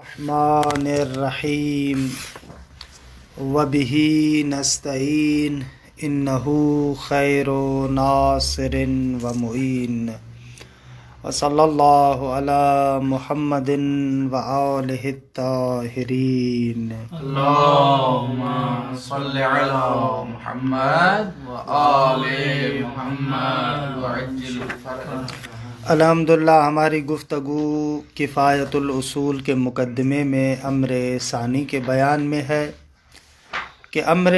الرحمن الرحیم وبہ نستعین انہ خیر ناصر و معین وصلی اللہ علی محمد و آلہ الطاہرین اللہم صل علی محمد و آل محمد وعجل فرجہ۔ الحمدللہ ہماری گفتگو کفایت الاصول کے مقدمے میں امر ثانی کے بیان میں ہے کہ امر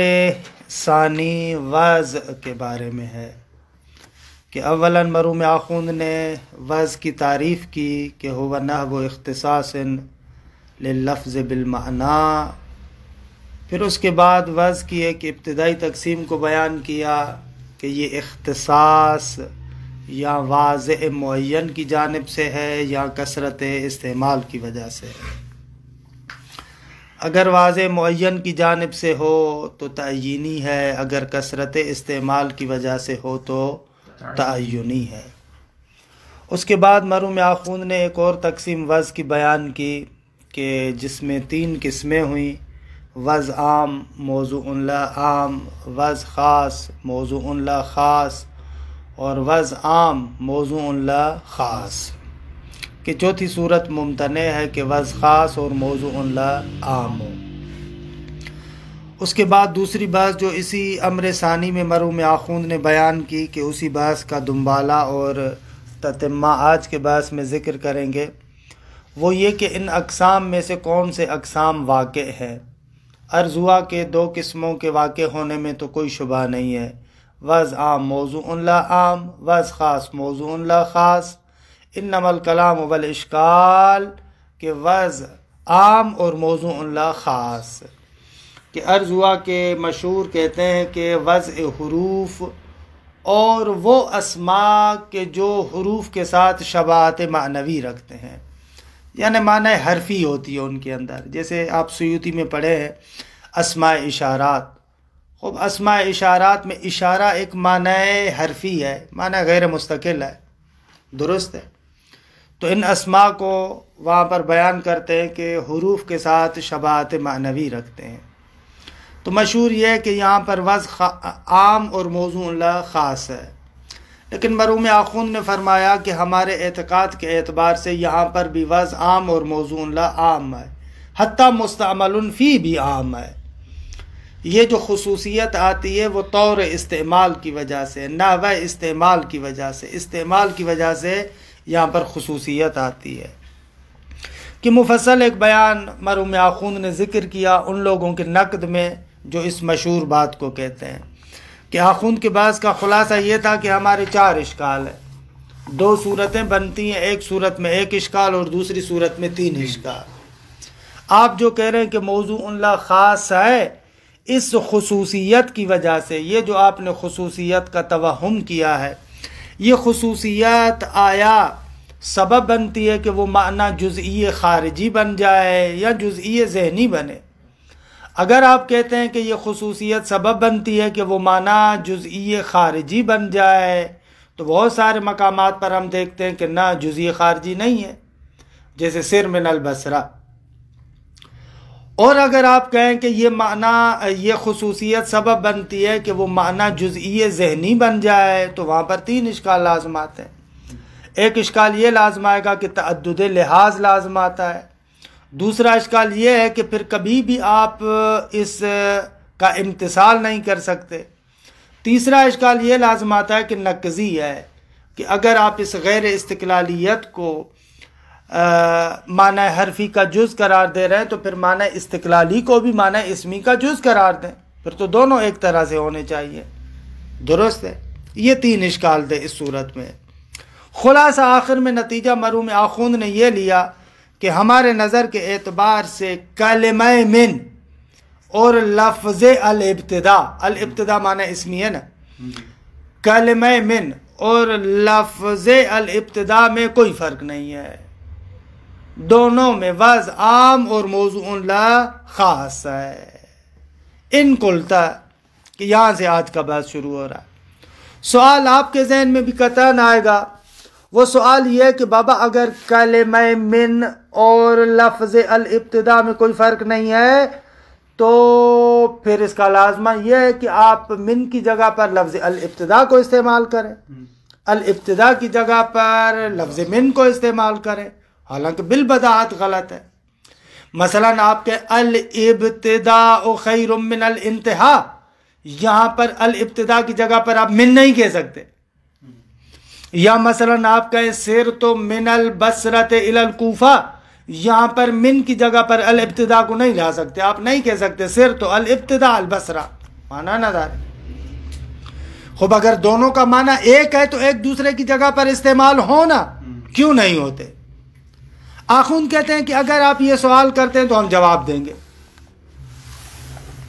ثانی وعظ کے بارے میں ہے کہ اولاً مرحوم آخوند نے وعظ کی تعریف کی کہ ہوا نحو اختصاص لللفظ بالمعنی، پھر اس کے بعد وعظ کی ایک ابتدائی تقسیم کو بیان کیا کہ یہ اختصاص یا واضح معین کی جانب سے ہے یا کثرت استعمال کی وجہ سے ہے۔ اگر واضح معین کی جانب سے ہو تو تعینی ہے، اگر کثرت استعمال کی وجہ سے ہو تو تعینی ہے۔ اس کے بعد مرحوم آخوند نے ایک اور تقسیم وعظ کی بیان کی کہ جس میں 3 قسمیں ہوئیں: وعظ عام، موضوع لا عام، وعظ خاص، موضوع لا خاص، اور وعظ عام موضوع لا خاص، کہ چوتھی صورت ممتنع ہے کہ وعظ خاص اور موضوع لا عام ہو۔ اس کے بعد دوسری بات جو اسی امر ثانی میں مرحوم آخوند نے بیان کی کہ اسی بحث کا دنبالہ اور تتمہ آج کے بحث میں ذکر کریں گے، وہ یہ کہ ان اقسام میں سے کون سے اقسام واقع ہیں۔ عرض ہوا کہ 2 قسموں کے واقع ہونے میں تو کوئی شبہ نہیں ہے، وعظ عام موضوع لا عام، وعظ خاص موضوع لا خاص۔ انما الکلام والاشکال کہ وعظ عام اور موضوع لا خاص، کہ عرض ہوا کہ مشہور کہتے ہیں کہ وضع حروف اور وہ اسماء کے جو حروف کے ساتھ شباہت معنوی رکھتے ہیں، یعنی معنی حرفی ہوتی ہے ان کے اندر، جیسے آپ سیوطی میں پڑھے ہیں اسماء اشارات۔ خوب اسماء اشارات میں اشارہ ایک معنی حرفی ہے، معنی غیر مستقل ہے، درست ہے۔ تو ان اسماء کو وہاں پر بیان کرتے ہیں کہ حروف کے ساتھ شباہت معنوی رکھتے ہیں۔ تو مشہور یہ ہے کہ یہاں پر وعظ عام اور موضوع لا خاص ہے، لیکن مرحوم آخوند نے فرمایا کہ ہمارے اعتقاد کے اعتبار سے یہاں پر بھی وعظ عام اور موضوع لا عام ہے، حتیٰ مستعمل فی بھی عام ہے۔ یہ جو خصوصیت آتی ہے وہ طور استعمال کی وجہ سے، نحو استعمال کی وجہ سے، استعمال کی وجہ سے یہاں پر خصوصیت آتی ہے۔ کہ مفصل ایک بیان مرحوم آخوند نے ذکر کیا ان لوگوں کے نقد میں جو اس مشہور بات کو کہتے ہیں کہ آخوند کے بحث کا خلاصہ یہ تھا کہ ہمارے 4 اشکال ہیں، 2 صورتیں بنتی ہیں، ایک صورت میں 1 اشکال اور دوسری صورت میں 3 اشکال۔ آپ جو کہہ رہے ہیں کہ موضوع لا خاص ہے، اس خصوصیت کی وجہ سے، یہ جو آپ نے خصوصیت کا توہم کیا ہے، یہ خصوصیت آیا سبب بنتی ہے کہ وہ معنی جزئی خارجی بن جائے یا جزئی ذہنی بنے؟ اگر آپ کہتے ہیں کہ یہ خصوصیت سبب بنتی ہے کہ وہ معنی جزئی خارجی بن جائے، تو بہت سارے مقامات پر ہم دیکھتے ہیں کہ نہ جزئی خارجی نہیں ہے، جیسے سر من البصرہ۔ اور اگر آپ کہیں کہ یہ معنی، یہ خصوصیت سبب بنتی ہے کہ وہ معنی جزئی ذہنی بن جائے، تو وہاں پر 3 اشکال لازم آتے ہیں۔ ایک اشکال یہ لازم آئے گا کہ تعدد لحاظ لازم آتا ہے، دوسرا اشکال یہ ہے کہ پھر کبھی بھی آپ اس کا امتثال نہیں کر سکتے، تیسرا اشکال یہ لازم آتا ہے کہ نقضی ہے، کہ اگر آپ اس غیر استقلالیت کو معنی حرفی کا جز قرار دے رہے ہیں تو پھر معنی استقلالی کو بھی معنی اسمی کا جز قرار دیں، پھر تو دونوں ایک طرح سے ہونے چاہیے، درست ہے۔ یہ 3 اشکال تھے اس صورت میں۔ خلاصہ آخر میں نتیجہ مرحوم آخوند نے یہ لیا کہ ہمارے نظر کے اعتبار سے کلمہ من اور لفظ الابتدا، الابتدا معنی اسمی ہے نا، کلمہ من اور لفظ الابتدا میں کوئی فرق نہیں ہے، دونوں میں وعظ عام اور موضوع لا خاص ہے۔ ان قلتا کہ یہاں سے آج کا بحث شروع ہو رہا ہے۔ سوال آپ کے ذہن میں بھی قطعاً آئے گا، وہ سوال یہ ہے کہ بابا اگر کلمہ من اور لفظ الابتدا میں کوئی فرق نہیں ہے تو پھر اس کا لازمہ یہ ہے کہ آپ من کی جگہ پر لفظ الابتدا کو استعمال کریں، الابتدا کی جگہ پر لفظ من کو استعمال کریں، حالانکہ بالبداہت غلط ہے۔ مثلا آپ کے الابتداء خیر من الانتہاء، یہاں پر الابتدا کی جگہ پر آپ من نہیں کہہ سکتے، یا مثلا آپ کہیں سرت من البصرۃ الی الکوفہ، یہاں پر من کی جگہ پر الابتدا کو نہیں لا سکتے، آپ نہیں کہہ سکتے سرت الابتداء البصرہ، معنی نہ دار۔ خوب اگر دونوں کا معنی ایک ہے تو ایک دوسرے کی جگہ پر استعمال ہونا کیوں نہیں ہوتے؟ آخوند کہتے ہیں کہ اگر آپ یہ سوال کرتے ہیں تو ہم جواب دیں گے،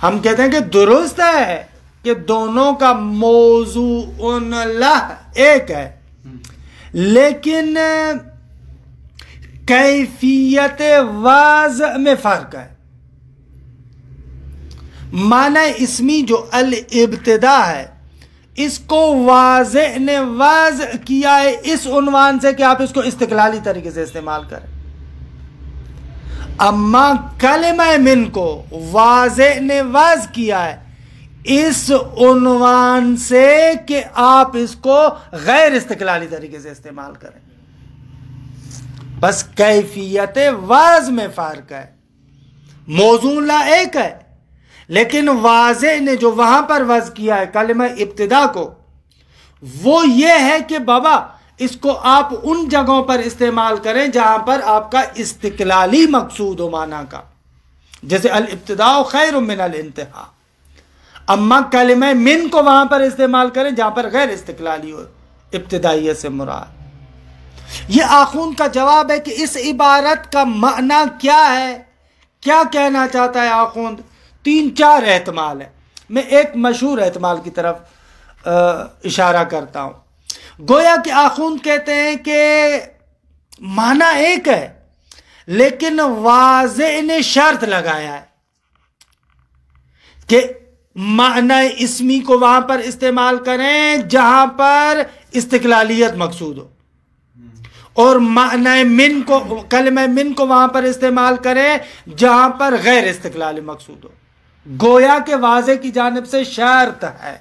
ہم کہتے ہیں کہ درست ہے کہ دونوں کا موضوع لہ ایک ہے، لیکن کیفیت واضح میں فرق ہے۔ معنی اسمی جو الابتدا ہے اس کو واضح نے واضح کیا ہے اس عنوان سے کہ آپ اس کو استقلالی طریقے سے استعمال کریں، اما کلمہ من کو واضح نے واضح کیا ہے اس عنوان سے کہ آپ اس کو غیر استقلالی طریقے سے استعمال کریں، بس کیفیت واضح میں فرق ہے۔ موضوع لا ایک ہے، لیکن واضح نے جو وہاں پر وضع کیا ہے کلمہ ابتدا کو، وہ یہ ہے کہ بابا اس کو آپ ان جگہوں پر استعمال کریں جہاں پر آپ کا استقلالی مقصود ہو معنی کا، جیسے الابتداء خیر من الانتہاء۔ اما کلمہ من کو وہاں پر استعمال کریں جہاں پر غیر استقلالی ہو، ابتدائیت سے مراد۔ یہ آخوند کا جواب ہے کہ اس عبارت کا معنی کیا ہے، کیا کہنا چاہتا ہے آخوند؟ 3-4 احتمال ہیں، میں ایک مشہور احتمال کی طرف اشارہ کرتا ہوں۔ گویا کہ آخوند کہتے ہیں کہ معنی ایک ہے لیکن واضح نے شرط لگایا ہے کہ معنی اسمی کو وہاں پر استعمال کریں جہاں پر استقلالیت مقصود ہو، اور معنی من کو کلمہ من کو وہاں پر استعمال کریں جہاں پر غیر استقلالی مقصود ہو۔ گویا کہ واضح کی جانب سے شرط ہے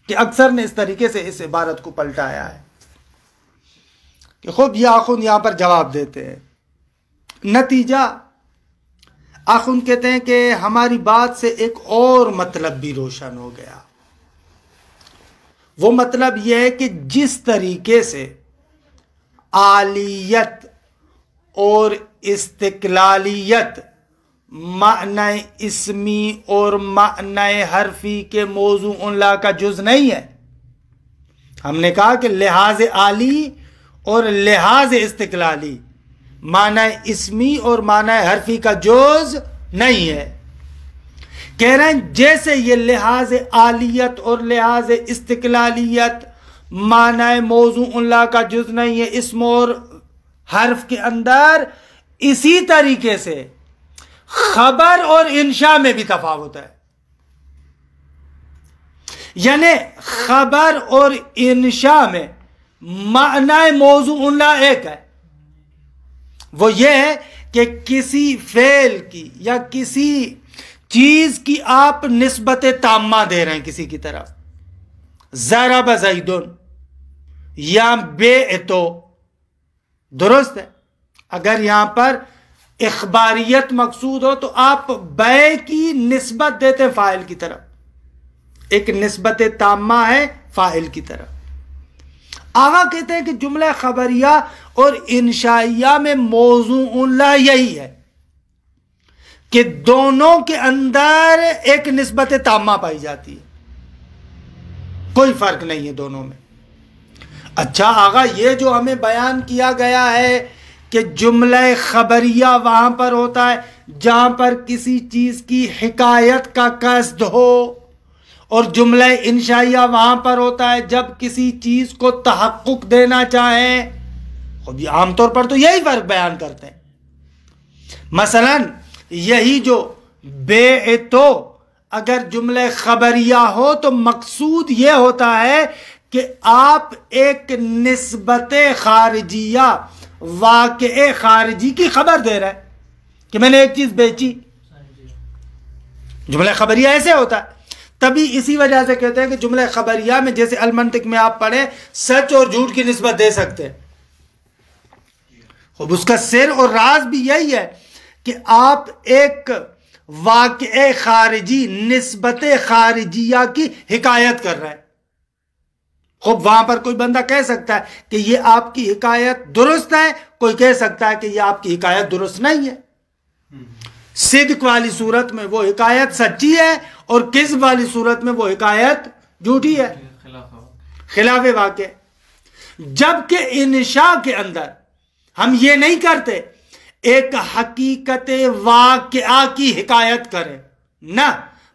کہ اکثر نے اس طریقے سے اس عبارت کو پلٹایا ہے کہ خود یہ آخوند یہاں پر جواب دیتے ہیں۔ نتیجہ آخوند کہتے ہیں کہ ہماری بات سے ایک اور مطلب بھی روشن ہو گیا۔ وہ مطلب یہ ہے کہ جس طریقے سے عالیت اور استقلالیت معنی اسمی اور معنی حرفی کے موضوع لا کا جز نہیں ہے، ہم نے کہا کہ لحاظ عالی اور لحاظ استقلالی معنی اسمی اور معنی حرفی کا جز نہیں ہے۔ کہہ رہے ہیں جیسے یہ لحاظ عالیت اور لحاظ استقلالیت معنی موضوع لا کا جز نہیں ہے اسم اور حرف کے اندر، اسی طریقے سے خبر اور انشاء میں بھی تفاوت ہے۔ یعنی خبر اور انشاء میں معنی موضوع لا ایک ہے، وہ یہ ہے کہ کسی فعل کی یا کسی چیز کی آپ نسبت تامہ دے رہے ہیں کسی کی طرف، ضرب زید یا بیعت، درست ہے۔ اگر یہاں پر اخباریت مقصود ہو تو آپ بے کی نسبت دیتے فاعل کی طرف، ایک نسبت تامہ ہے فاعل کی طرف۔ آغا کہتے ہیں کہ جملہ خبریہ اور انشائیہ میں موضوع لا یہی ہے کہ دونوں کے اندر ایک نسبت تامہ پائی جاتی ہے، کوئی فرق نہیں ہے دونوں میں۔ اچھا آغا یہ جو ہمیں بیان کیا گیا ہے کہ جملہ خبریہ وہاں پر ہوتا ہے جہاں پر کسی چیز کی حکایت کا قصد ہو، اور جملہ انشائیہ وہاں پر ہوتا ہے جب کسی چیز کو تحقق دینا چاہیں۔ خود یہ عام طور پر تو یہی فرق بیان کرتے ہیں۔ مثلا یہی جو بیعتو اگر جملہ خبریہ ہو تو مقصود یہ ہوتا ہے کہ آپ ایک نسبت خارجیہ واقع خارجی کی خبر دے رہے ہیں کہ میں نے ایک چیز بیچی. جملہ خبریہ ایسے ہوتا ہے. تبھی اسی وجہ سے کہتے ہیں کہ جملہ خبریہ میں جیسے المنطق میں آپ پڑھیں سچ اور جھوٹ کی نسبت دے سکتے ہیں. اس کا سر اور راز بھی یہی ہے کہ آپ ایک واقع خارجی نسبت خارجیہ کی حکایت کر رہے ہیں. خوب وہاں پر کوئی بندہ کہہ سکتا ہے کہ یہ آپ کی حکایت درست ہے, کوئی کہہ سکتا ہے کہ یہ آپ کی حکایت درست نہیں ہے. صدق والی صورت میں وہ حکایت سچی ہے اور کذب والی صورت میں وہ حکایت جھوٹی ہے, خلاف واقع. جبکہ انشاء کے اندر ہم یہ نہیں کرتے ایک حقیقت واقعہ کی حکایت کریں, نہ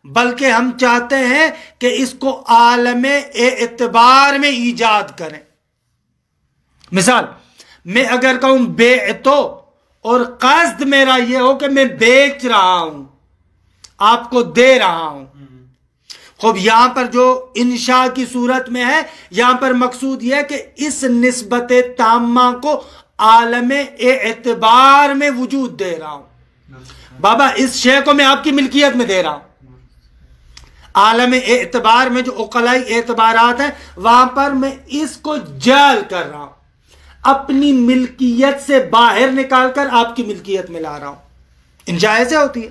بلکہ ہم چاہتے ہیں کہ اس کو عالم اعتبار میں ایجاد کریں. مثال میں اگر کہوں بیعتو اور قصد میرا یہ ہو کہ میں بیچ رہا ہوں, آپ کو دے رہا ہوں. خوب یہاں پر جو انشاء کی صورت میں ہے یہاں پر مقصود یہ ہے کہ اس نسبت تامہ کو عالم اعتبار میں وجود دے رہا ہوں. بابا اس شے کو میں آپ کی ملکیت میں دے رہا ہوں. عالم اعتبار میں جو عقلائی اعتبارات ہیں وہاں پر میں اس کو جعل کر رہا ہوں, اپنی ملکیت سے باہر نکال کر آپ کی ملکیت میں لا رہا ہوں. انشاء ایسے ہوتی ہے.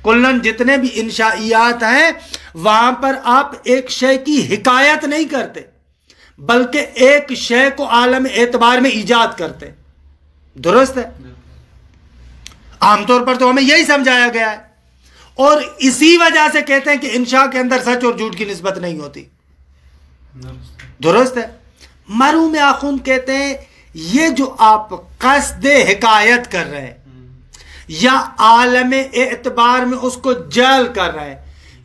کلن جتنے بھی انشائیات ہیں وہاں پر آپ ایک شے کی حکایت نہیں کرتے بلکہ ایک شے کو عالم اعتبار میں ایجاد کرتے. درست ہے؟ عام طور پر تو ہمیں یہی سمجھایا گیا ہے اور اسی وجہ سے کہتے ہیں کہ انشاء کے اندر سچ اور جھوٹ کی نسبت نہیں ہوتی. درست ہے؟ مرحوم آخوند کہتے ہیں یہ جو آپ قصد حکایت کر رہے ہیں یا عالم اعتبار میں اس کو جعل کر رہے ہیں,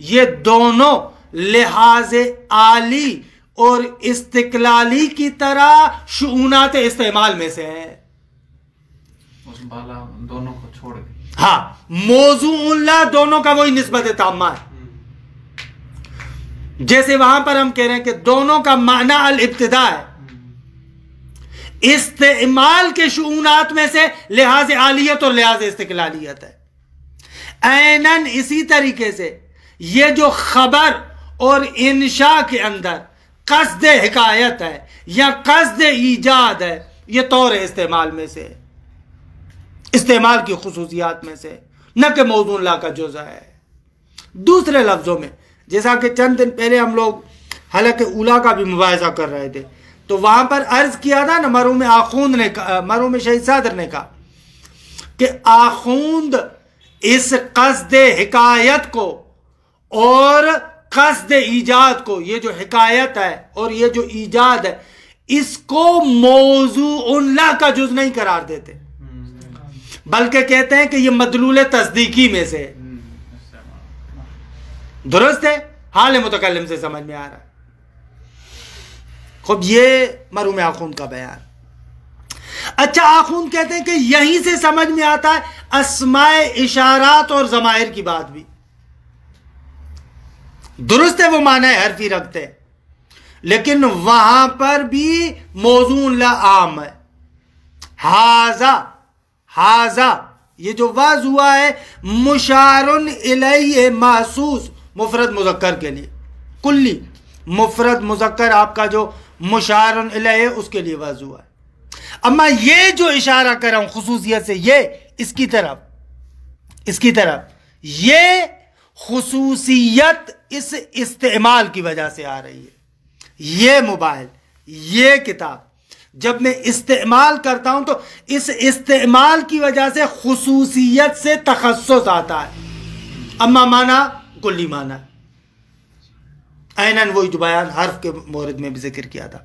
یہ دونوں لحاظ عالی اور استقلالی کی طرح شؤونات استعمال میں سے ہیں. دونوں کو چھوڑ کے ہاں, موضوع اللہ دونوں کا وہی نسبت تامہ ہے. جیسے وہاں پر ہم کہہ رہے ہیں کہ دونوں کا معنی الابتداء ہے, استعمال کے شؤونات میں سے لحاظ عالیت اور لحاظ استقلالیت ہے. عیناً اسی طریقے سے یہ جو خبر اور انشاء کے اندر قصد حکایت ہے یا قصد ایجاد ہے یہ طور استعمال میں سے, استعمال کی خصوصیات میں سے, نہ کہ موضوع اللہ کا جزء ہے. دوسرے لفظوں میں جیسا کہ چند دن پہلے ہم لوگ حلقہ اولیٰ کا بھی مباحثہ کر رہے تھے تو وہاں پر عرض کیا تھا نا, مرحوم آخوند نے مرحوم شہید صادر نے کہا کہ آخوند اس قصد حکایت کو اور قصد ایجاد کو, یہ جو حکایت ہے اور یہ جو ایجاد ہے, اس کو موضوع اللہ کا جز نہیں قرار دیتے بلکہ کہتے ہیں کہ یہ مدلول تصدیقی میں سے. درست ہے؟ حال متکلم سے سمجھ میں آ رہا ہے. خوب یہ مرحوم آخوند کا بیان. اچھا, آخوند کہتے ہیں کہ یہیں سے سمجھ میں آتا ہے اسماء اشارات اور ضمائر کی بات بھی. درست ہے وہ معنی حرفی رکھتے ہیں لیکن وہاں پر بھی موضوع اللہ عام ہے. ہاذا یہ جو واضح ہوا ہے مشار الیہ محسوس مفرد مذکر کے لیے, کلی مفرد مذکر آپ کا جو مشار الیہ اس کے لیے واضح ہوا ہے. اما یہ جو اشارہ کر رہا ہوں خصوصیت سے, یہ اس کی طرف یہ خصوصیت اس استعمال کی وجہ سے آ رہی ہے. یہ موبائل, یہ کتاب جب میں استعمال کرتا ہوں تو اس استعمال کی وجہ سے خصوصیت سے تخصص آتا ہے. اما معنی کلی معنی عیناً وہی جو بیان حرف کے مورد میں بھی ذکر کیا تھا,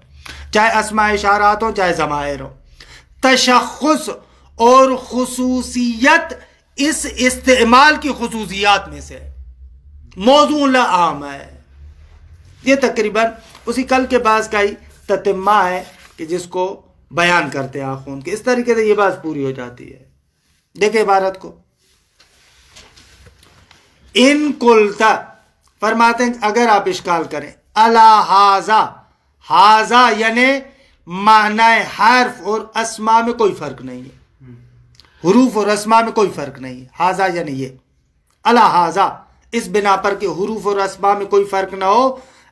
چاہے اسماء اشارات ہو چاہے ضمائر ہو. تشخص اور خصوصیت اس استعمال کی خصوصیات میں سے, موضوع اللہ عام ہے. یہ تقریباً اسی کل کے بعض کا ہی تتمہ ہے کہ جس کو بیان کرتے ہیں آخوند کے. اس طریقے سے یہ بات پوری ہو جاتی ہے. دیکھیں عبارت کو, ان قلت فرماتے ہیں اگر آپ اشکال کریں, الا ھذا ہاذا یعنی معنی حرف اور اسما میں کوئی فرق نہیں ہے، حروف اور اسما میں کوئی فرق نہیں ہے. ہاذا یعنی یہ، الا ہاذا اس بنا پر کہ حروف اور اسما میں کوئی فرق نہ ہو،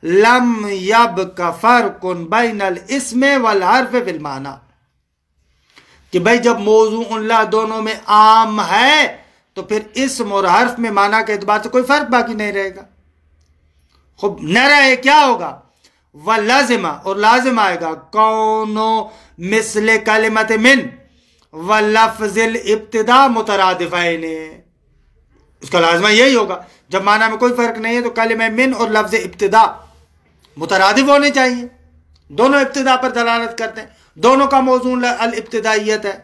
لم یبق فرق بین الاسم والحرف فی المعنی، کہ بھائی جب موضوع اللہ دونوں میں عام ہے تو پھر اسم اور حرف میں معنی کے اعتبار سے کوئی فرق باقی نہیں رہے گا. خوب نہ رہے کیا ہوگا؟ وَلَازِمَ اور لازم آئے گا کونو مثل کلمت من ولفظ الابتداء مترادفین، اس کا لازمہ یہی ہوگا جب معنی میں کوئی فرق نہیں ہے تو کلمہ من اور لفظ ابتداء مترادف ہونے چاہیے، دونوں ابتداء پر دلالت کرتے ہیں، دونوں کا موضوع الابتدائیت ہے.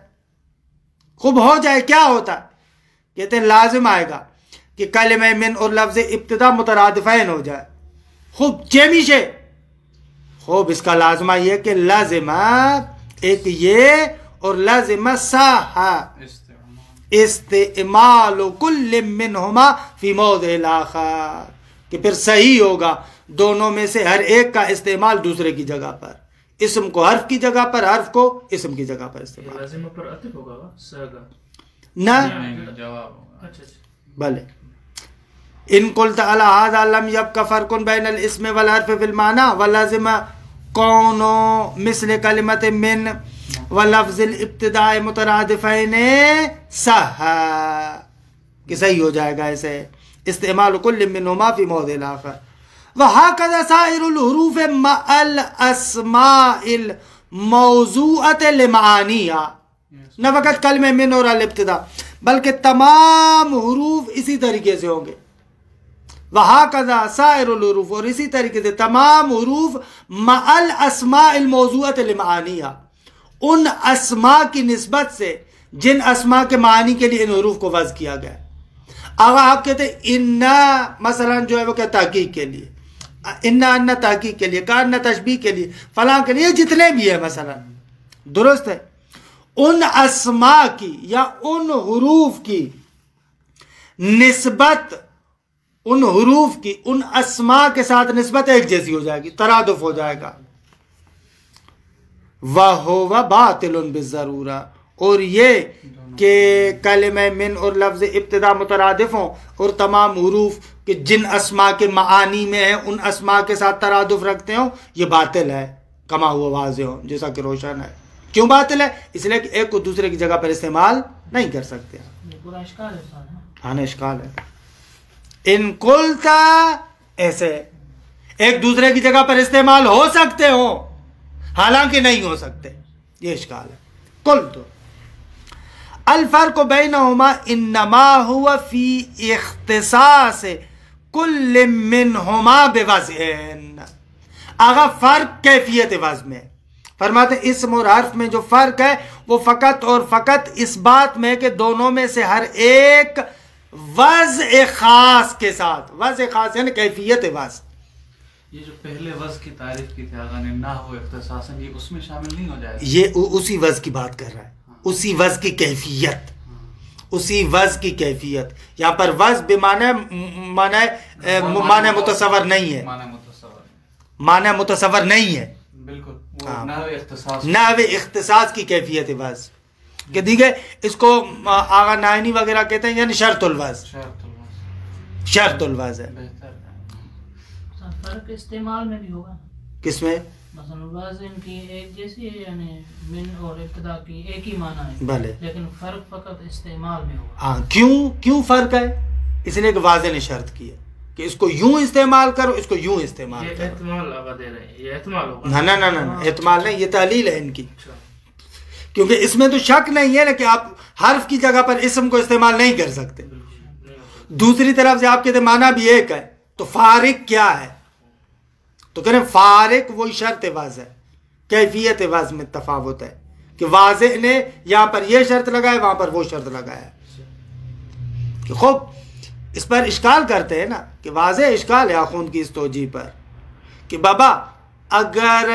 خوب ہو جائے کیا ہوتا ہے؟ کہتے ہیں لازم آئے گا کہ کلمہ من اور لفظ ابتداء مترادفین ہو جائے. خوب چیمی شے، خوب اس کا لازمہ یہ کہ لازمہ ایک یہ اور لازمہ ساہا استعمال کل منہما فی موضع الاخر، کہ پھر صحیح ہوگا دونوں میں سے ہر ایک کا استعمال دوسرے کی جگہ پر، اسم کو حرف کی جگہ پر، حرف کو اسم کی جگہ پر استعمال. لازمہ پر عطف ہوگا ساگا نہ جواب ہوگا. بلے ان قلت علی ھذا لم یبق فرق بین الاسم والحرف فی المعنی ولازم کون مثل کلمت من ولفظ الابتداء مترادفین صح، کہ صحیح ہو جائے گا ایسے استعمال کل منہما فی موضع الاخر. وہکذا سائر الحروف مع الاسماء الموضوعۃ لمعانیہا، نہ فقط کلمہ من اور الابتداء بلکہ تمام حروف اسی طریقے سے ہوں گے. وہکذا سائر الحروف اور اسی طریقے سے تمام حروف مع الاسماء الموضوعۃ لمعانیہا، ان اسماء کی نسبت سے جن اسماء کے معنی کے لیے ان حروف کو وضع کیا گیا. اگر آپ کہتے ہیں انا مثلا جو ہے وہ کہ تحقیق کے لیے، انا تحقیق کے لیے، کان تشبیہ کے لیے، فلاں کے لیے، جتنے بھی ہیں مثلا، درست ہے، ان اسماء کی یا ان حروف کی نسبت، ان حروف کی ان اسماء کے ساتھ نسبت ایک جیسی ہو جائے گی، ترادف ہو جائے گا. وَهُوَ بَاطِلٌ بِالضَّرُورَةِ، اور یہ کہ کلمہ من اور لفظ ابتداء مترادف ہوں اور تمام حروف کہ جن اسماء کے معانی میں ہیں ان اسماء کے ساتھ ترادف رکھتے ہوں، یہ باطل ہے، کما ہوا واضح ہو، جیسا کہ روشن ہے. کیوں باطل ہے؟ اس لیے کہ ایک کو دوسرے کی جگہ پر استعمال نہیں کر سکتے. پورا اشکال ہے. ہاں اشکال ہے. ان قلتا ایسے ایک دوسرے کی جگہ پر استعمال ہو سکتے ہو حالانکہ نہیں ہو سکتے، یہ اشکال ہے. قلت الفرق بینہما انما ہوا فی اختصاص کل منہما بوضع، اگر فرق کیفیت وضع میں، فرماتے ہیں اسم اور حرف میں جو فرق ہے وہ فقط اور فقط اس بات میں کہ دونوں میں سے ہر ایک وضع خاص کے ساتھ، وضع خاص یعنی کیفیت وضع. یہ جو پہلے وضع کی تعریف کی تھی آغا نے نہ ہو اختصاصاً، یہ اس میں شامل نہیں ہو جائے گا. یہ اسی وضع کی بات کر رہا ہے، اسی وضع کی کیفیت، اسی وضع کی کیفیت. یہاں پر وضع معنی متصور نہیں ہے، معنی متصور نہیں ہے، بالکل اختصاص، نحو اختصاص کی کیفیت وضع کہ دیگه اس کو آغا نائنی وغیرہ کہتے ہیں، یعنی شرط الوضع، شرط الوضع ہے. فرق استعمال میں بھی ہوگا، کس میں؟ مثلا وزن کی ایک جیسی ہے، یعنی من اور ابتدا کی ایک ہی معنی ہے، بھلے، لیکن فرق فقط استعمال میں ہوگا. ہاں کیوں فرق ہے؟ اس لیے کہ واضح نے شرط کی ہے کہ اس کو یوں استعمال کرو، اس کو یوں استعمال یہ کرو. احتمال آگا دے رہے ہیں، یہ احتمال ہوگا. نہ احتمال نہیں، یہ تعلیل ہے ان کی، کیونکہ اس میں تو شک نہیں ہے نا کہ آپ حرف کی جگہ پر اسم کو استعمال نہیں کر سکتے. دوسری طرف سے آپ کہتے معنی بھی ایک ہے، تو فارق کیا ہے؟ تو کہتے ہیں فارق وہی شرط واضح ہے، کیفیت واضح میں تفاوت ہے کہ واضح نے یہاں پر یہ شرط لگائے، وہاں پر وہ شرط لگایا. کہ خوب اس پر اشکال کرتے ہیں نا کہ واضح اشکال ہے آخوند کی اس توجیہ پر کہ بابا اگر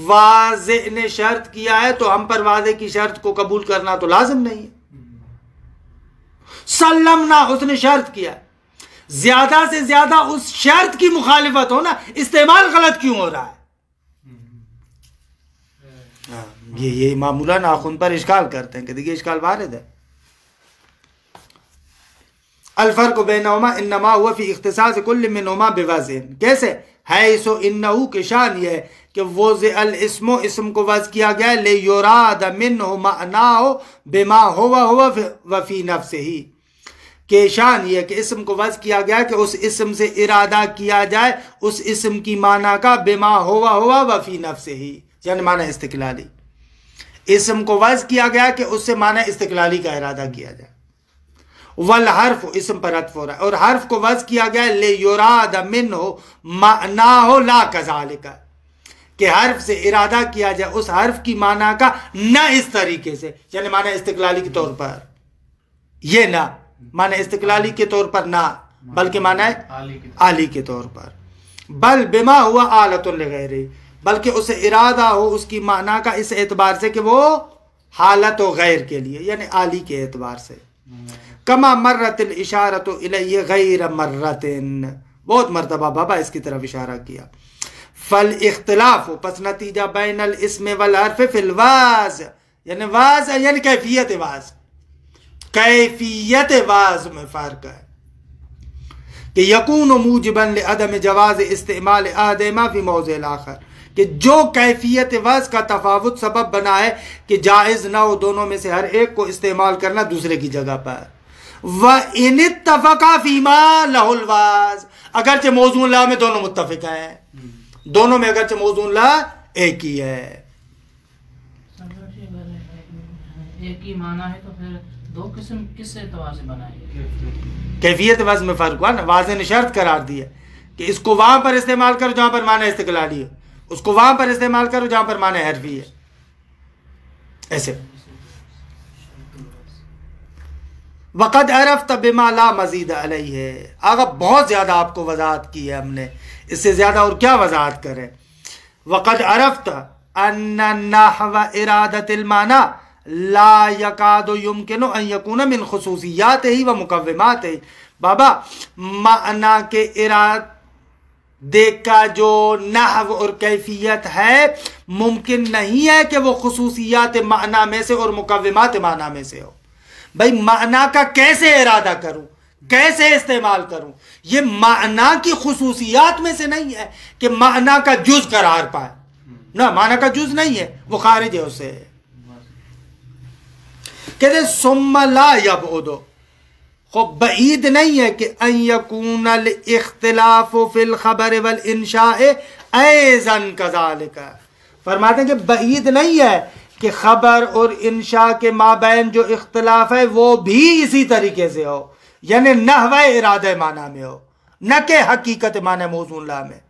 واضح نے شرط کیا ہے تو ہم پر واضح کی شرط کو قبول کرنا تو لازم نہیں ہے. سلمنا، اس نے شرط کیا، زیادہ سے زیادہ اس شرط کی مخالفت ہو نا، استعمال غلط کیوں ہو رہا ہے؟ یہ معمولہ ناخن پر اشکال کرتے ہیں کہ دیکھیے اشکال وارد ہے. الفرق بینہما انما ہوا فی اختصاص کل منہما بوزن. کیسے؟ حیث انہو کہ شان یہ ہے کہ وضع الاسم اسم کو وضع کیا گیا ہے لیراد منہ معناہ بما ہوا وفی نفسہ. کہ شان یہ ہے کہ اسم کو وضع کیا گیا ہے کہ اس اسم سے ارادہ کیا جائے اس اسم کی معنی کا بما ہوا وفی نفسہ، یعنی معنی استقلالی. اسم کو وضع کیا گیا کہ اس سے معنی استقلالی کا ارادہ کیا جائے. والحرف اسم پر عطف ہو رہا ہے، اور حرف کو وضع کیا گیا ہے لیراد منہ معناہ لا کذالک، کہ حرف سے ارادہ کیا جائے اس حرف کی معنی کا نہ اس طریقے سے، یعنی معنی استقلالی کے طور پر. یہ نہ معنی استقلالی کے طور پر نہ، بلکہ معنی عالی کے طور پر. بل بما ہوا آلۃ لغیرہ، بلکہ اسے ارادہ ہو اس کی معنی کا اس اعتبار سے کہ وہ حالت و غیر کے لیے، یعنی عالی کے اعتبار سے. کما مرت الاشارۃ الیہ غیر مرت، بہت مرتبہ بابا اس کی طرف اشارہ کیا. فالاختلاف پس نتیجہ بین الاسم والحرف فی الواضع، یعنی واضع یعنی کیفیت واضع، کیفیت واضع میں فرق ہے. کہ یکون موجبا لعدم جواز استعمال احدہما فی موضع الاخر، کہ جو کیفیت واضع کا تفاوت سبب بنا ہے کہ جائز نہ ہو دونوں میں سے ہر ایک کو استعمال کرنا دوسرے کی جگہ پر. وَإِنِ اتَّفَقَا فِي مَا لَهُ الْوَازِ، اگرچہ موضوع لا میں دونوں متفق ہیں، دونوں میں اگرچہ موضوع لا ایک ہی ہے. ایک ہی معنی ہے تو پھر دو قسم کس اعتبار سے بنائے؟ کیفیت وضع میں فرق ہوا نا، واضح نے شرط قرار دیا کہ اس کو وہاں پر استعمال کرو جہاں پر معنی استقلالی ہے، اس کو وہاں پر استعمال کرو جہاں پر معنی حرفی ہے. ایسے وقد عرفت بما لا مزید علیہ، آگا بہت زیادہ آپ کو وضاحت کی ہے ہم نے، اس سے زیادہ اور کیا وضاحت کریں. وقد عرفت ان نحو ارادت المعنی لا یکاد یمکن ان یکون من خصوصیاتہ و مقوماتہ. بابا معنی کے ارادے کا جو نحو اور کیفیت ہے ممکن نہیں ہے کہ وہ خصوصیات معنی میں سے اور مقومات معنی میں سے ہو. بھائی معنی کا کیسے ارادہ کروں، کیسے استعمال کروں، یہ معنی کی خصوصیات میں سے نہیں ہے کہ معنی کا جز قرار پائے. نہ، معنی کا جز نہیں ہے، وہ خارج ہے اس سے. کہتے ہیں ثم لا یبعد، خوب بعید نہیں ہے کہ ان یکون الاختلاف فی الخبر والانشاء ایضا کذالک. فرماتے ہیں کہ بعید نہیں ہے کہ خبر اور انشاء کے مابین جو اختلاف ہے وہ بھی اسی طریقے سے ہو، یعنی نحو ارادہ معنی میں ہو، نہ کہ حقیقت معنی موضوع لا میں.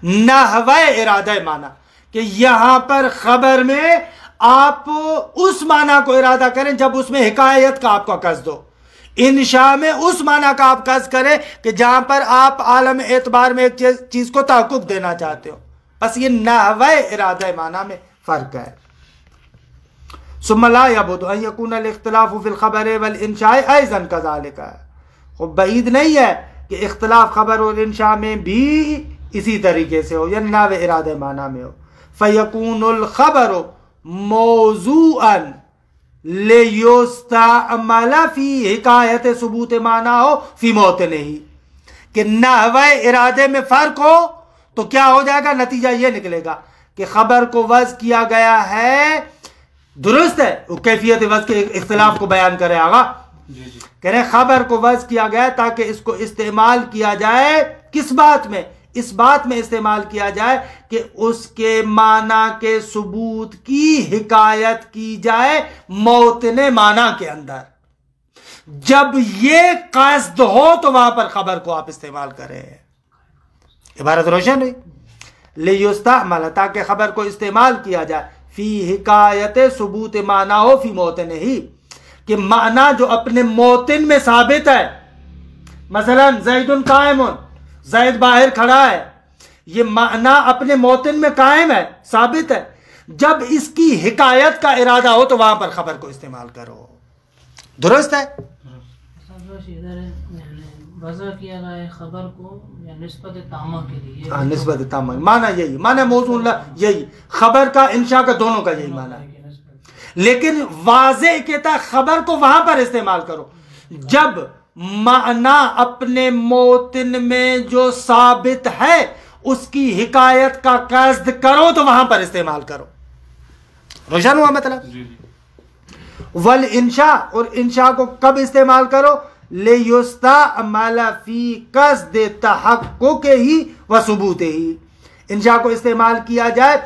نحو ارادہ معنی کہ یہاں پر خبر میں آپ اس معنی کو ارادہ کریں جب اس میں حکایت کا آپ کا قصد ہو، انشاء میں اس معنی کا آپ قصد کریں کہ جہاں پر آپ عالم اعتبار میں ایک چیز کو تحقق دینا چاہتے ہو. بس یہ نحو ارادہ معنی میں فرق ہے. ثم لا یبعد ان یکون الاختلاف فی الخبر والانشاء ایضا کذالک. خوب بعید نہیں ہے کہ اختلاف خبر اور انشاء میں بھی اسی طریقے سے ہو، یعنی نحو ارادہ معنی میں ہو. فیکون الخبر موضوعا لیستعمل فی حکایت ثبوت معنی ہو فی موطنہ، کہ نحو ارادے میں فرق ہو تو کیا ہو جائے گا، نتیجہ یہ نکلے گا کہ خبر کو وضع کیا گیا ہے، درست ہے، وہ کیفیت وضع کے اختلاف کو بیان کرے. آگا کہہ رہے خبر کو وضع کیا گیا تاکہ اس کو استعمال کیا جائے کس بات میں، اس بات میں استعمال کیا جائے کہ اس کے معنی کے ثبوت کی حکایت کی جائے موطن معنی کے اندر. جب یہ قصد ہو تو وہاں پر خبر کو آپ استعمال کریں. عبارت روشن ہوئی. لیستعمل تاکہ خبر کو استعمال کیا جائے فی حکایت ثبوت معنی ہو فی موطن ہی، کہ معنی جو اپنے موطن میں ثابت ہے، مثلا زید قائم، زید باہر کھڑا ہے، یہ معنی اپنے موطن میں قائم ہے، ثابت ہے. جب اس کی حکایت کا ارادہ ہو تو وہاں پر خبر کو استعمال کرو. درست ہے؟ وضع کیا گیا ہے خبر کو یا نسبت تامہ کے لیے؟ ہاں نسبت تامہ معنی یہی، معنی موضوع اللہ یہی، خبر کا انشاء کا دونوں کا یہی معنی ہے، لیکن واضح کہتا ہے خبر کو وہاں پر استعمال کرو جب معنی اپنے موتن میں جو ثابت ہے اس کی حکایت کا قصد کرو تو وہاں پر استعمال کرو. روشن ہوا مطلب؟ والانشاء، اور انشاء کو کب استعمال کرو؟ لیستعمل فی قصد تحقق ہی و ثبوت ہی، انشاء کو استعمال کیا جائے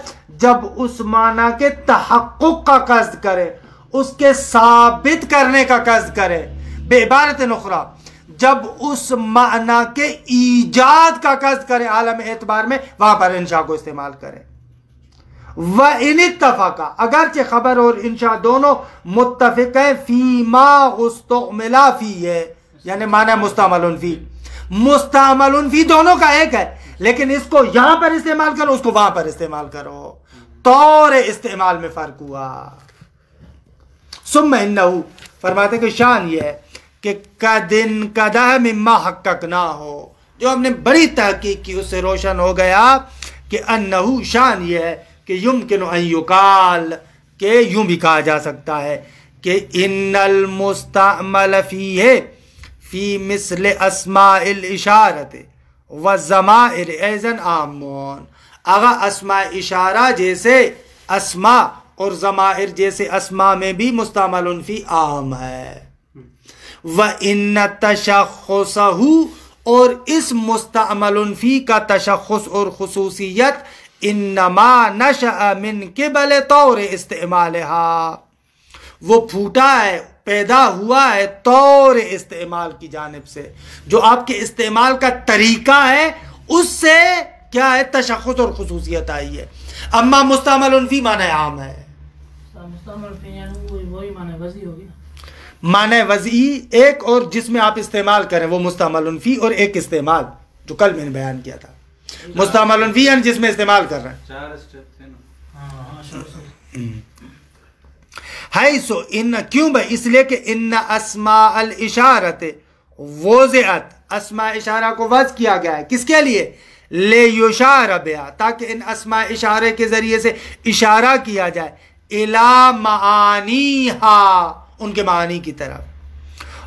جب اس معنی کے تحقق کا قصد کرے، اس کے ثابت کرنے کا قصد کرے. بعبارت اخری جب اس معنی کے ایجاد کا قصد کرے عالم اعتبار میں، وہاں پر انشاء کو استعمال کرے. وَإِنِ اتَّفَقَ، اگرچہ خبر اور انشاء دونوں متفق ہیں فِيمَا اُسْتُعْمِلَ فِيهِ، یعنی معنی مستعمل فی، مستعمل فی دونوں کا ایک ہے، لیکن اس کو یہاں پر استعمال کرو، اس کو وہاں پر استعمال کرو، طور استعمال میں فرق ہوا. ثم انہو، فرماتے کہ شان یہ ہے کہ قدن قدہ مما حققنا ہو، جو ہم نے بڑی تحقیق کی اس سے روشن ہو گیا کہ انہو، شان یہ ہے کہ یمکن ان یقال، کہ یوں بھی کہا جا سکتا ہے کہ ان المستعمل فیہ فی مثل اسماء الاشارت والضمائر ایضا عامون، اگر اسماء اشارہ جیسے اسماء اور ضمائر جیسے اسماء میں بھی مستعمل فی عام ہے. وَإِنَّ تَشَخُّصَهُ، اور اس مستعمل فی کا تشخص اور خصوصیت انما نشأ من قبل طور استعمالها، وہ پھوٹا ہے، پیدا ہوا ہے طور استعمال کی جانب سے، جو آپ کے استعمال کا طریقہ ہے اس سے کیا ہے تشخص اور خصوصیت آئی ہے. اما مستعمل فی معنی عام ہے، مستعمل فی یعنی وہی معنی وضعی ہوگی نا، معنی وضعی ایک، اور جس میں آپ استعمال کریں وہ مستعمل فی، اور ایک استعمال جو کل میں نے بیان کیا تھا مستعمل فی یعنی جس میں استعمال کر رہے ہیں. 4 اسٹیپ تھے نا. ہے سو ان، کیوں بھائی؟ اس لیے کہ ان اسماء الاشارت وضعت، اسماء اشارہ کو وضع کیا گیا ہے کس کے لیے؟ لیشار بها، تاکہ ان اسماء اشارے کے ذریعے سے اشارہ کیا جائے الی معانیہا، ان کے معنی کی طرف.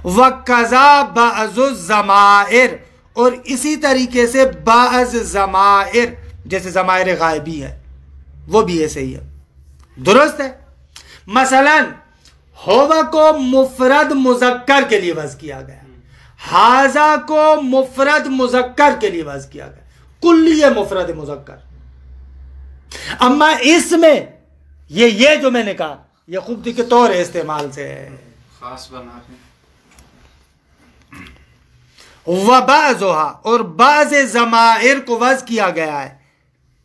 وَقَذَا بَعْضُ الضَّمَائِرِ، اور اسی طریقے سے بعض ضمائر جیسے ضمائر غائبی ہے وہ بھی ایسے ہی ہے. درست ہے؟ مثلا ہوا کو مفرد مذکر کے لیے وضع کیا گیا، حاذا کو مفرد مذکر کے لیے وضع کیا گیا، کلیہ مفرد مذکر. اما اس میں یہ جو میں نے کہا یہ خوبصورتی کے طور استعمال سے ہے، خاص بنا کے. وَبَعْضُهَا، اور بعض ضمائر کو وضع کیا گیا ہے،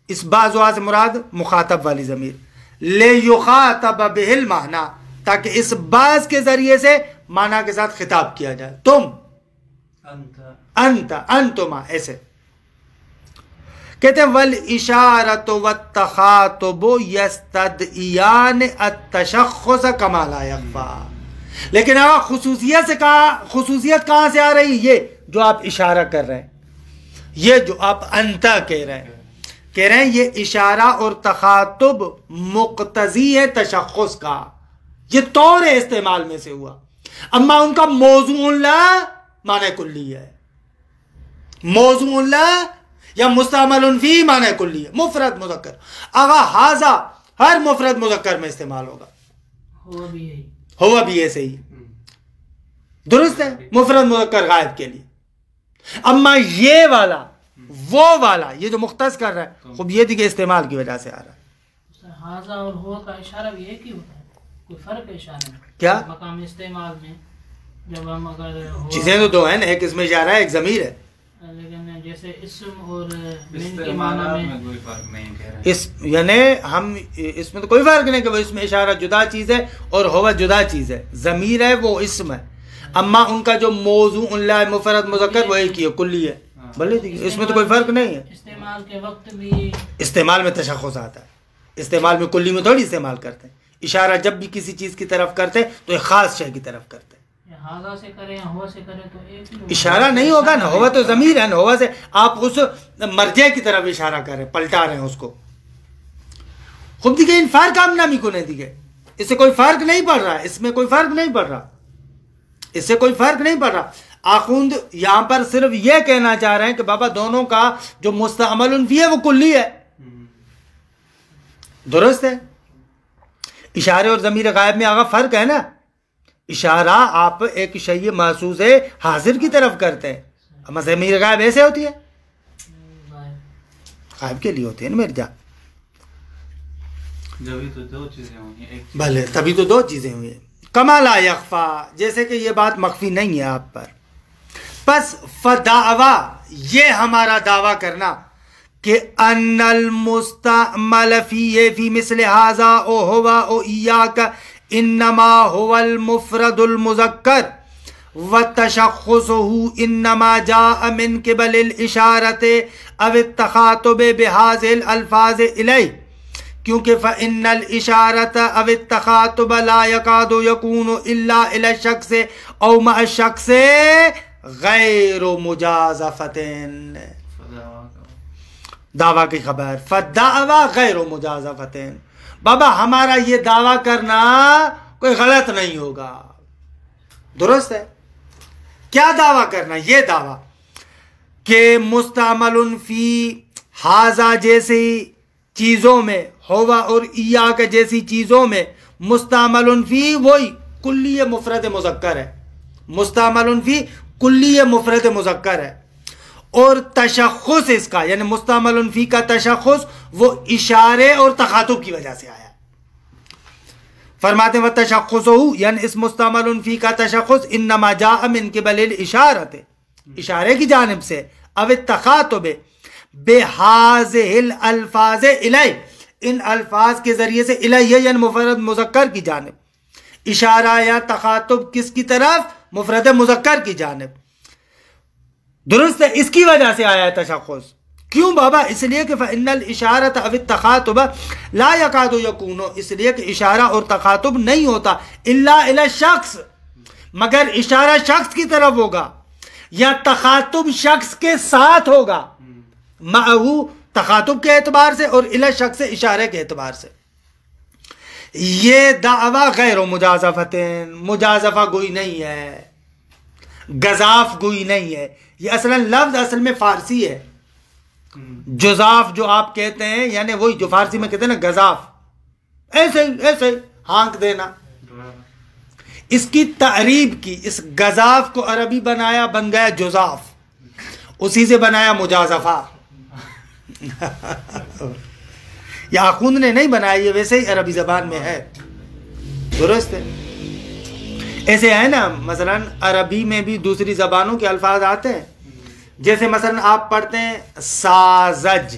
اس بعضها سے مراد مخاطب والی ضمیر، لِيُخَاطَبَ بِهِ الْمَعْنَى، تاکہ اس بعض کے ذریعے سے معنی کے ساتھ خطاب کیا جائے. تم، انت، انتما، ایسے کہتے ہیں. وَالْإِشَارَةُ وَالتَّخَاطُبُ يَسْتَدْعِيَانِ التَّشَخُّصَ كَمَا لَا يَخْفَى، لیکن اگر خصوصیت سے کہا، خصوصیت کہاں سے آ رہی؟ یہ جو آپ اشارہ کر رہے ہیں، یہ جو آپ انتا کہہ رہے ہیں یہ اشارہ اور تخاطب مقتضی ہے تشخص کا، یہ طور استعمال میں سے ہوا. اما ان کا موضوع اللہ معنی کلی ہے، موضوع اللہ یا مستعمل فی معنی کلی ہے، مفرد مذکر. اگر حاذا ہر مفرد مذکر میں استعمال ہوگا، ہوا بھی ایسے ہی. درست ہے؟ مفرد مذکر غائب کے لیے. اما یہ والا وہ والا یہ جو مختص کر رہا ہے خوب یہ کہ استعمال کی وجہ سے آ رہا ہے. حاذا اور ہوا کا اشارہ بھی ایک ہی ہوتا ہے، کوئی فرق ہے اشارے میں؟ کیا مقام استعمال میں جب ہم اگر چیزیں تو دو ہیں نا، ایک اس میں اشارہ ہے ایک ضمیر ہے، لیکن جیسے اسم اور من کے استعمالات معنی میں میں کوئی فرق نہیں کہہ رہے. اس یعنی ہم اس میں تو کوئی فرق نہیں کہ وہ اس میں اشارہ جدا چیز ہے اور ہوا جدا چیز ہے، ضمیر ہے وہ اسم ہے. اما ان کا جو موضوع اللہ مفرد مذکر وہ ایک ہی ہے، کلی ہے. بھلے اس میں تو کوئی فرق نہیں ہے. استعمال کے وقت بھی استعمال میں تشخص آتا ہے، استعمال میں کلی میں تھوڑی استعمال کرتے ہیں. اشارہ جب بھی کسی چیز کی طرف کرتے ہیں تو ایک خاص شے کی طرف کرتے ہیں. ہاضا سے کریں یا ہوا سے کریں تو ایک ہی اشارہ نہیں ہوگا نا، ہوا تو ضمیر ہے نا، ہوا سے آپ اس مرجع کی طرف اشارہ کر رہے ہیں، پلٹا رہے ہیں اس کو. خوب دیکھیں ان فرق ہم نامی کو نہیں دیکھے، اس سے کوئی فرق نہیں پڑ رہا، اس میں کوئی فرق نہیں پڑ رہا، اس سے کوئی فرق نہیں پڑ رہا. آخوند یہاں پر صرف یہ کہنا چاہ رہے ہیں کہ بابا دونوں کا جو مستعمل فی ہے وہ کلی ہے. درست ہے. اشارے اور ضمیر غائب میں آگا فرق ہے نا. اشارہ آپ ایک شیء محسوس ہے حاضر کی طرف کرتے ہیں، اما ضمیر غائب ایسے ہوتی ہے، غائب کے لیے ہوتی ہے نا میرے جان. جبھی تو دو چیزیں ہوں گی، ایک بھلے تبھی تو دو چیزیں ہوئی ہیں. کما لا یخفا، جیسے کہ یہ بات مخفی نہیں ہے آپ پر. پس فدعوا، یہ ہمارا دعویٰ کرنا کہ ان المستعمل فی مثل هذا او ہوا او ایاک انما هو المفرد المذکر وتشخصه انما جاء من قبل الاشارة او التخاطب بهذه الالفاظ الیہ، کیونکہ فإن الاشارة او التخاطب لا يكاد يكون الا الى الشخص او مع الشخص غیر مجازفت. دعویٰ کی خبر فدعوا غیر مجازفت. بابا ہمارا یہ دعویٰ کرنا کوئی غلط نہیں ہوگا، درست ہے. کیا دعویٰ کرنا؟ یہ دعویٰ کہ مستعمل فی حاضا جیسی چیزوں میں، ہوا اور ایاک جیسی چیزوں میں مستعمل فی وہی کلی مفرد مذکر ہے، مستعمل فی کلی مفرد مذکر ہے، اور تشخص اس کا یعنی مستعمل فی کا تشخص وہ اشارے اور تخاطب کی وجہ سے آیا. فرماتے ہیں وتشخصہ، یعنی اس مستعمل فی کا تشخص انما جاء من قبل الاشارۃ، اشارے کی جانب سے، او التخاطب بہذہ الالفاظ الیہ، ان الفاظ کے ذریعے سے، الیہ یعنی مفرد مذکر کی جانب، اشارہ یا تخاطب کس کی طرف؟ مفرد مذکر کی جانب. درست ہے، اس کی وجہ سے آیا ہے تشخص. کیوں بابا؟ اس لیے کہ فإن الاشارۃ او التخاطب لا یکاد یکون، اس لیے کہ اشارہ اور تخاطب نہیں ہوتا الا الی الشخص، مگر اشارہ شخص کی طرف ہوگا یا تخاطب شخص کے ساتھ ہوگا، معہو تخاطب کے اعتبار سے اور الی الشخص اشارے کے اعتبار سے. یہ دعویٰ غیر مجازفت، مجازفہ گوئی نہیں ہے، گزاف گوئی نہیں ہے. یہ اصلا لفظ اصل میں فارسی ہے. جزاف جو آپ کہتے ہیں یعنی وہی جو فارسی میں کہتے ہیں نا گزاف، ایسے ایسے ہانک دینا. اس کی تعریب کی، اس گزاف کو عربی بنایا، بن گیا جزاف، اسی سے بنایا مجازفہ. یہ آخوند نے نہیں بنایا، یہ ویسے ہی عربی زبان میں ہے. درست ہے. ایسے ہے نا، مثلا عربی میں بھی دوسری زبانوں کے الفاظ آتے ہیں، جیسے مثلا آپ پڑھتے ہیں سازج،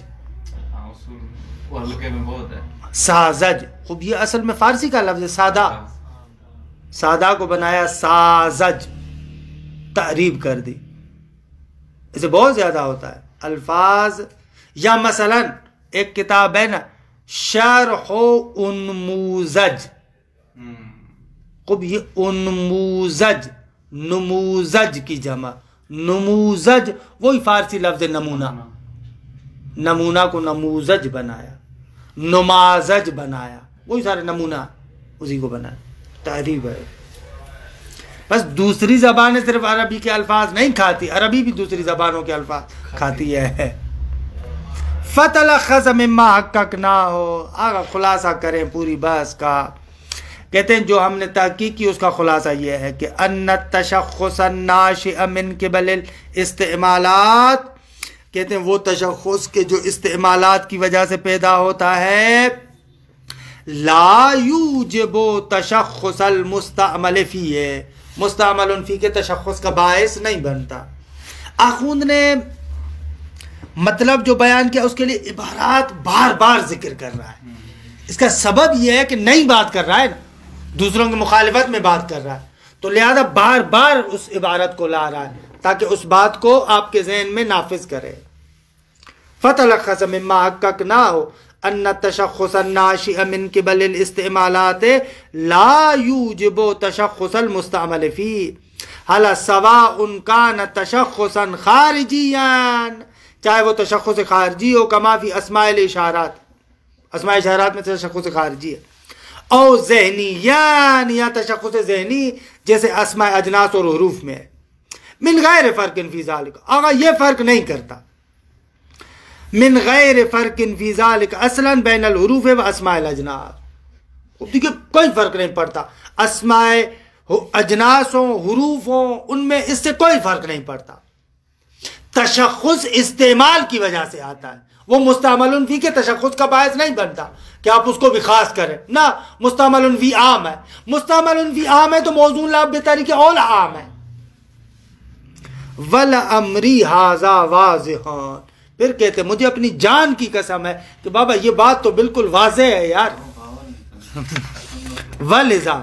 سازج، خوب یہ اصل میں فارسی کا لفظ ہے، سادہ، سادہ کو بنایا سازج، تعریب کر دی. اسے بہت زیادہ ہوتا ہے الفاظ. یا مثلا ایک کتاب ہے نا شرح انموزج، خوب یہ انموزج، نموزج کی جمع، نموزج وہی فارسی لفظ نمونہ، نمونہ کو نموزج بنایا، نمازج بنایا، وہی سارے نمونہ اسی کو بنایا. تعریب ہے. بس دوسری زبانیں صرف عربی کے الفاظ نہیں کھاتی، عربی بھی دوسری زبانوں کے الفاظ کھاتی ہے. فتلخص مما حققناہ، آگا خلاصہ کریں پوری بحث کا. کہتے ہیں جو ہم نے تحقیق کی اس کا خلاصہ یہ ہے کہ ان التشخص الناشئ من قبل الاستعمالات، کہتے ہیں وہ تشخص کے جو استعمالات کی وجہ سے پیدا ہوتا ہے، لا یوجب تشخص المستعمل فیہ، مستعمل فی کے تشخص کا باعث نہیں بنتا. آخوند نے مطلب جو بیان کیا اس کے لیے عبارات بار بار ذکر کر رہا ہے. اس کا سبب یہ ہے کہ نئی بات کر رہا ہے نا، دوسروں کی مخالفت میں بات کر رہا ہے، تو لہذا بار بار اس عبارت کو لا رہا ہے تاکہ اس بات کو آپ کے ذہن میں نافذ کرے. فتلخص مما حققناہ ان تشخص الناشئ من قبل الاستعمالات لا يوجب تشخص المستعمل فيه حالا سواء كان تشخصا خارجيا، چاہے وہ تشخص خارجی ہو کما فی اسماء الاشارات، اسماء اشارات میں تشخص خارجی ہے، او ذہنیان یا تشخص ذہنی جیسے اسماء اجناس اور حروف میں ہے، من غیر فرق فی ذالک، آگا یہ فرق نہیں کرتا، من غیر فرق فی ذالک اصلا بین الحروف و اسماء الاجناس، دیکھیں کوئی فرق نہیں پڑتا، اسماء اجناس ہوں حروف ہوں ان میں اس سے کوئی فرق نہیں پڑتا، تشخص استعمال کی وجہ سے آتا ہے، وہ مستعمل فی کے تشخص کا باعث نہیں بنتا کہ آپ اس کو بھی خاص کریں، نہ مستعمل فی عام ہے، مستعمل فی عام ہے تو موضوع لفظ بطریق اول عام ہے، وَلَأَمْرِي هَذَا وَاضِحٌ، پھر کہتے مجھے اپنی جان کی قسم ہے کہ بابا یہ بات تو بالکل واضح ہے یار، وَلِذَا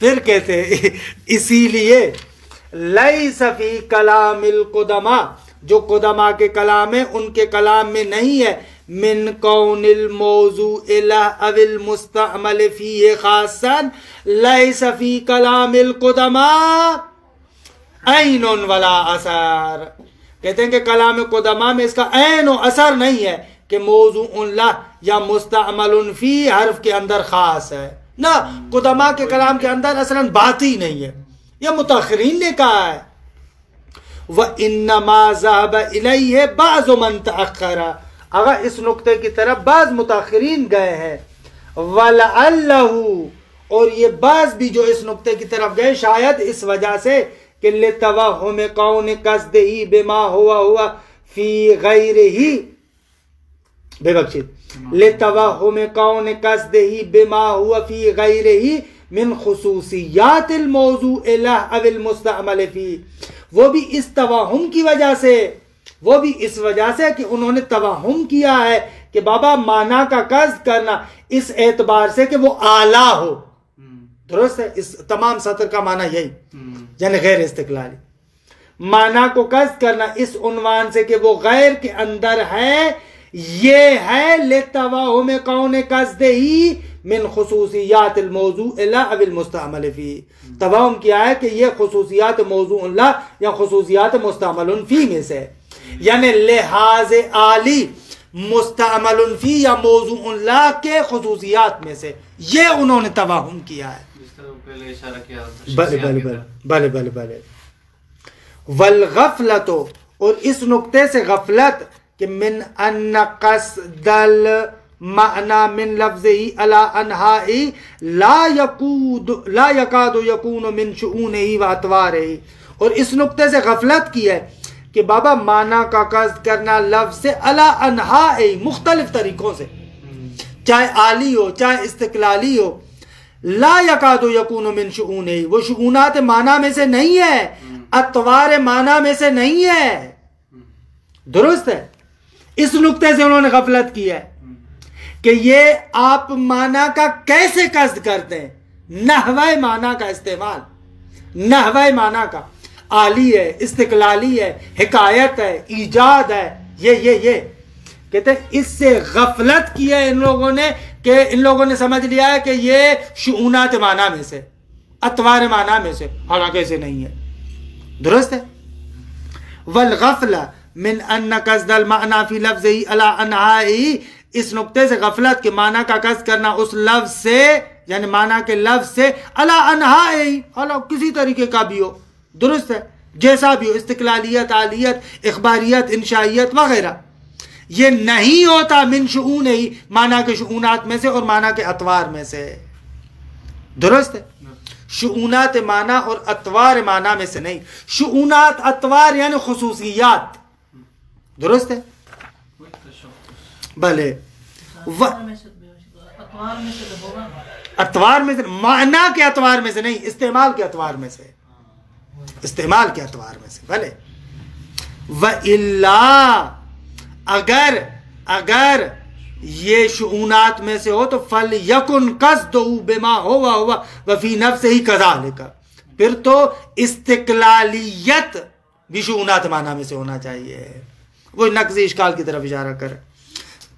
پھر کہتے اسی لیے لَيْسَ فِي كَلَامِ الْقُدَمَاء، جو قدماء کے کلام ہیں ان کے کلام میں نہیں ہے، من کون الموضوع او المستعمل فیہ خاصا، لَيْسَ فِي كَلَامِ الْقُدَمَاء عین ولا اثر، کہتے ہیں کہ کلام قدماء میں اس کا عین و اثر نہیں ہے کہ موضوع لہ یا مستعمل فی حرف کے اندر خاص ہے، نہ قدماء کے کلام کے اندر اصلاً بات ہی نہیں ہے، یہ متاخرین نے کہا ہے، وَإِنَّمَا ذَهَبَ إِلَيْهِ بَعْضُ مَنْ تَأَخَّرَ، اگر اس نقطے کی طرف بعض متاخرین گئے ہیں، وَلَعَلَّهُ، اور یہ بعض بھی جو اس نقطے کی طرف گئے شاید اس وجہ سے کہ لِتَوَہُمِ قَوْنِ قَصْدِهِ بِمَا هُوَ فِي غَيْرِهِ، بے بخشید، لِتَوَہُمِ قَوْنِ قَصْدِهِ بِمَا هُوَ فِي غَيْرِهِ من خصوصیات الموضوع لہ او المستعمل فیہ، وہ بھی اس توہم کی وجہ سے، وہ بھی اس وجہ سے کہ انہوں نے توہم کیا ہے کہ بابا معنی کا قصد کرنا اس اعتبار سے کہ وہ اعلیٰ ہو، درست ہے، اس تمام سطر کا معنی یہی، یعنی غیر استقلالی، معنی کو قصد کرنا اس عنوان سے کہ وہ غیر کے اندر ہے، یہ ہے لتوہم قون قصدہی من خصوصیات الموضوع لا او المستعمل فی، توہم کیا ہے کہ یہ خصوصیات موضوع لا یا خصوصیات مستعمل فی میں سے، یعنی لحاظ عالی مستعمل فی یا موضوع لا کے خصوصیات میں سے، یہ انہوں نے توہم کیا ہے، پہلے اشارہ کیا، بلے والغفلت، اور اس نقطے سے غفلت کہ من ان قصد المعنی من لفظہی علی انہائی لا یکاد یکون من شؤونہی و اطوارہی، اور اس نقطے سے غفلت کی ہے کہ بابا معنی کا قصد کرنا لفظ سے علی انہائی مختلف طریقوں سے، چاہے عالی ہو چاہے استقلالی ہو، لا یکاد یکون من شؤونہی، وہ شؤونات معنی میں سے نہیں ہے، اطوار معنی میں سے نہیں ہے، درست ہے، اس نقطے سے انہوں نے غفلت کی ہے کہ یہ آپ معنی کا کیسے قصد کرتے ہیں، نحوہ معنی کا استعمال، نحوہ معنی کا عالی ہے، استقلالی ہے، حکایت ہے، ایجاد ہے، یہ کہتے ہیں اس سے غفلت کی ہے ان لوگوں نے، کہ ان لوگوں نے سمجھ لیا ہے کہ یہ شؤونات معنی میں سے، اطوار معنی میں سے، حالانکہ ایسے نہیں ہے، درست ہے، والغفلہ من ان قصد المعنی فی لفظہی علی انہائی، اس نقطے سے غفلت کہ معنی کا قصد کرنا اس لفظ سے، یعنی معنی کے لفظ سے علی انہائی، کسی طریقے کا بھی ہو، درست ہے، جیسا بھی ہو، استقلالیت، عالیت، اخباریت، انشائیت وغیرہ، یہ نہیں ہوتا من شؤون ہی، معنی کے شؤونات میں سے اور معنی کے اطوار میں سے، درست ہے، شؤونات معنی اور اطوار معنی میں سے نہیں، شؤونات اطوار یعنی خصوصیات، درست ہے، بھلے اطوار میں سے، معنی کے اطوار میں سے نہیں، استعمال کے اطوار میں سے، استعمال کے اطوار میں سے، بھلے وَإِلَّا، اگر یہ شؤونات میں سے ہو تو فَلْيَكُنْ قَصْدُهُ بِمَا هُوَ وَفِي نَفْسِهِ كَذَلِكَ، پھر تو استقلالیت بھی شؤونات معنی میں سے ہونا چاہیے، وہ نقض اشکال کی طرف اشارہ کر،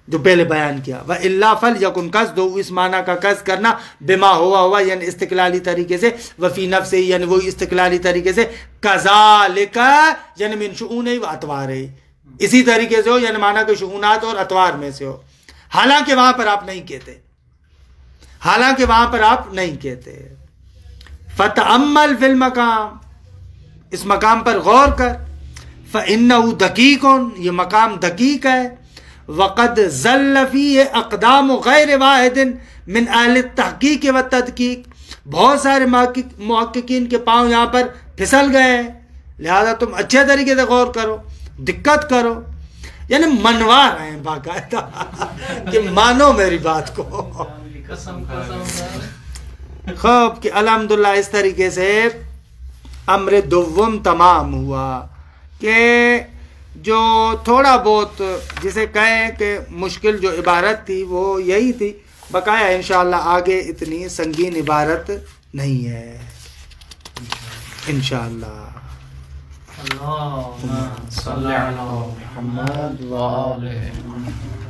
جو پہلے بیان کیا. وَإِلَّا فَلْيَكُنْ قَصْدُهُ، اس معنی کا قصد کرنا بما ہوا یعنی استقلالی طریقے سے، وفی نفس یعنی وہ استقلالی طریقے سے، کذالک یعنی من شؤون و اطوار، اسی طریقے سے ہو یعنی معنی کہ شؤونات اور اطوار میں سے ہو. حالانکہ وہاں پر آپ نہیں کہتے، حالانکہ وہاں پر آپ نہیں کہتے. فَتَأَمَّلْ فِي الْمَقَامِ، اس مقام پر غور کر. فَإِنَّهُ دقیق، یہ مقام دقیق ہے. وقد ذل فیہ اقدام غیر واحد من اہل التحقیق والتدقیق، بہت سارے محققین کے پاؤں یہاں پر پھسل گئے ہیں، لہذا تم اچھے طریقے سے غور کرو، دقت کرو. یعنی منوا رہے ہیں باقاعدہ کہ مانو میری بات کو. خوب کہ الحمدللہ اس طریقے سے امر دوم تمام ہوا کہ جو تھوڑا بہت جسے کہیں کہ مشکل جو عبارت تھی وہ یہی تھی. بقایا انشاءاللہ آگے اتنی سنگین عبارت نہیں ہے انشاءاللہ. اللهم صل على محمد وآل محمد.